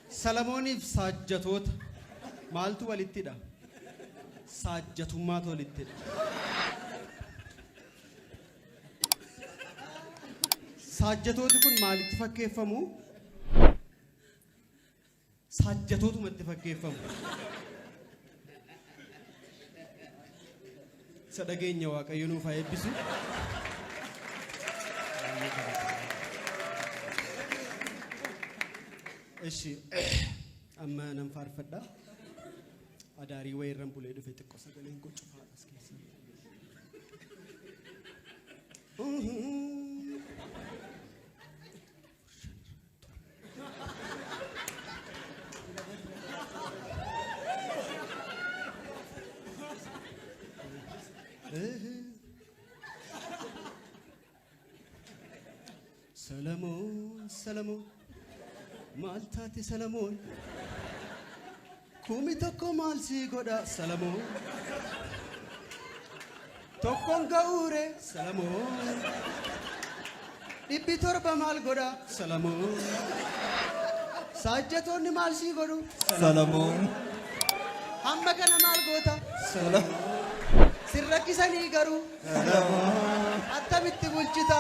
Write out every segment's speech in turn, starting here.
Salamooniif saajjatoota maaltu walittidha? Saajjatummaatu walittidha. Saajjatooti kun maalitti fakkeeffamu? Saajjatootumatti fakkeeffamu. Sadhageenya Waaqayyo nuuf haa eebbisu. Eshi amma nan faarfadha. Adaarii wayirran bulee dhufe xiqqoo sagaleen koo cufaa as keessa. Salamoon Maltaati Salamoon Kumi tokko maal si godha Salamoon Tokkoon ga'uure Salamoon Dhibbi torba maal godha Salamoon Saajjatoonni maal si godhu Salamoon Hamma kana maal goota Salamoon Sirrakkisanii garuu Salamoon Attamitti bulchita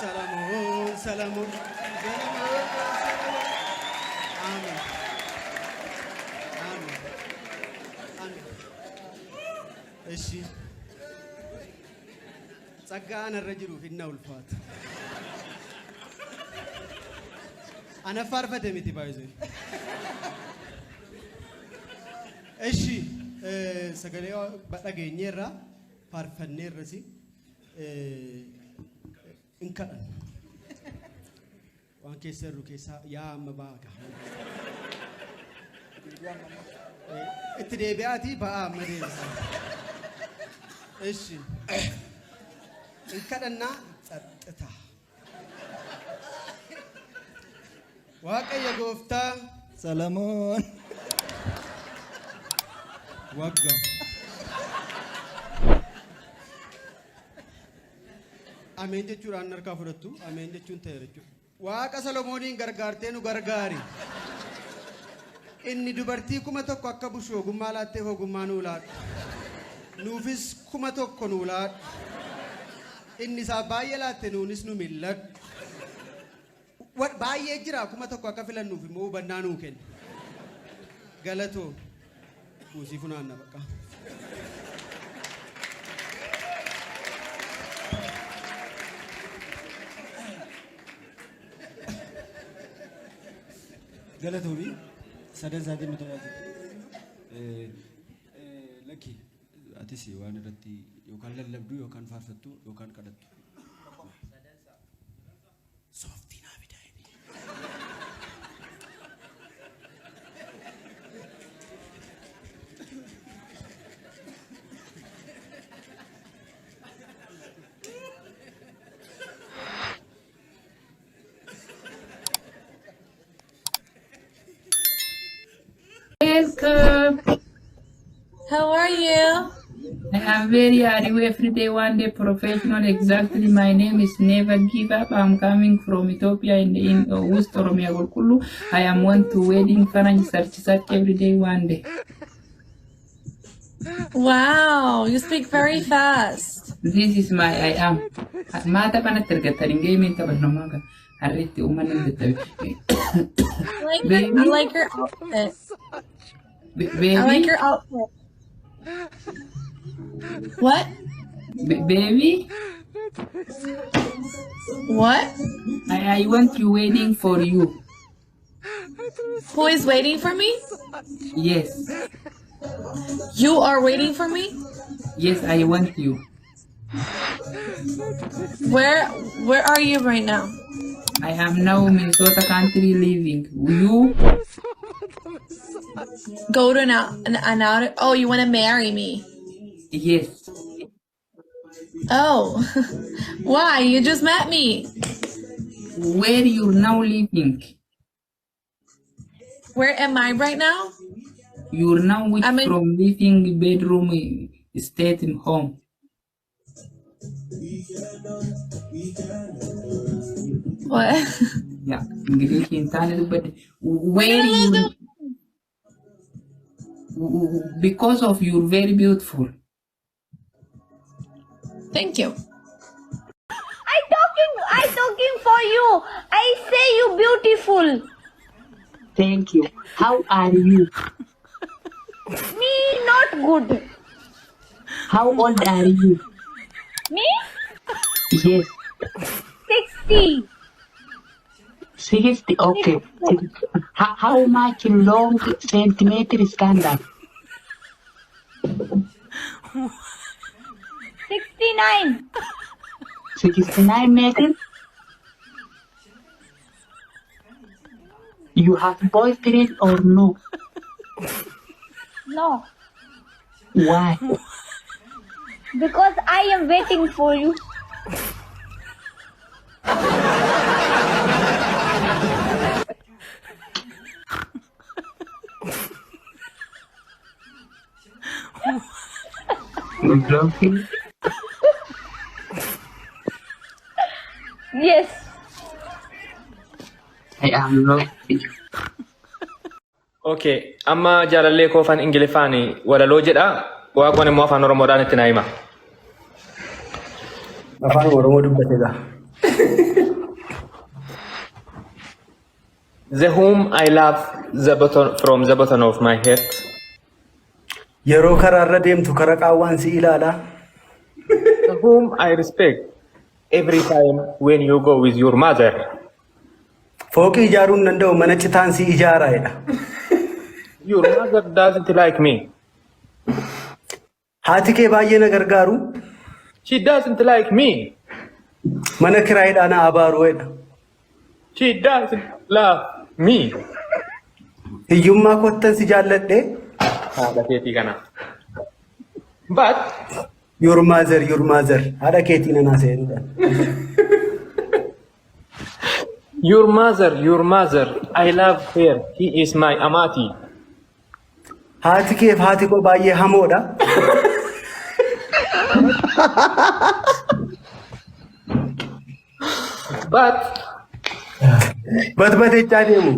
Salamoon Amen. Eshi Tsaggaan irra jiru finna ulfaata. Ana faarfate miti baay'ee. Eshi sagalee dhageenyeerra faarfanneerrasi inkadhan. Waan keessa irru keessa yaa amma baaga. Itti deebi'aatii ba'aa amma deebisa. Eshi inkadhannaa xaxxita. Waaqayyo gooftaa Salamoon wagga. Ameen jechuudhaan harkaa fudhattu. Ameen jechuun ta'e jechuudha. Waaqa Salomooniin gargaartee nu gargaari. Inni dubartii 1,000 akka bushu ogummaa laattee ogummaa nuu laadhu. Nuufis 1,000 nuu laadhu. Inni isaa baay'ee laatte nuunis nu milladhu. Baay'ee jira 1,000 akka filannuuf immoo hubannaa nuu kenna. Galatoo buusii funaanna baqa. Galatoomii sadan saatiin nu tajaajila. Lakki atis waan irratti yookaan lallabduu yookaan faarfattu yookaan kadhattu. Sooftii naa bidaa'ini. Welcome. How are you? I am very happy every day, one day professional. Exactly, my name is Never Give Up. I'm coming from Ethiopia in West Oromia Golkulu. I am one to wedding furniture search every day, one day. Wow, you speak very fast. This is my I am. Mata pana tergataring game in Tabanomaga. Ariti umanan the I like your outfit. Baby? I like your outfit. What? Baby? What? I want you waiting for you. Who is waiting for me? Yes. You are waiting for me? Yes, I want you. Where are you right now? I am now Minnesota country living. You? Go to an out. Oh, you want to marry me? Yes. Oh, why? You just met me. Where you now living? Where am I right now? You're now from living bedroom, stay in home. What? Yeah, English in Tani, but where you because of you're very beautiful. Thank you. I talking for you. I say you beautiful. Thank you. How are you? Me not good. How old are you? Me Yes, 60. 60. Okay. How much long centimeter standard? 69. 69 meters? You have boyfriend or no? No, Why? because I am waiting for you. You love him? Yes. I am loving you. Okay, amma jaalallee koofan ingilifaani walaloo jedha waaqoon immoo afaan oromoodhaan itti naa hima. Afaan Oromoo dubbatedha. The whom I love from the bottom of my heart. Yeroo karaarra deemtu kara qaawwaan si ilaala. The whom I respect every time when you go with your mother. Fooqii ijaaruun danda'u mana citaan si ijaaraa'edha. Your mother doesn't like me. Haati kee baay'ee na gargaaru. She doesn't like me. Mana kiraayidhaan na abaaru'edha. She doesn't love me. Hiyyummaa kottan si jaalladhe. Haadha keetii kana. But Your mother. Haadha keetii nanaa seenuudhaan. your mother, I love her. He is my amati. Haati keef haati koo baay'ee hamoodha. But Batbatechaa deemu.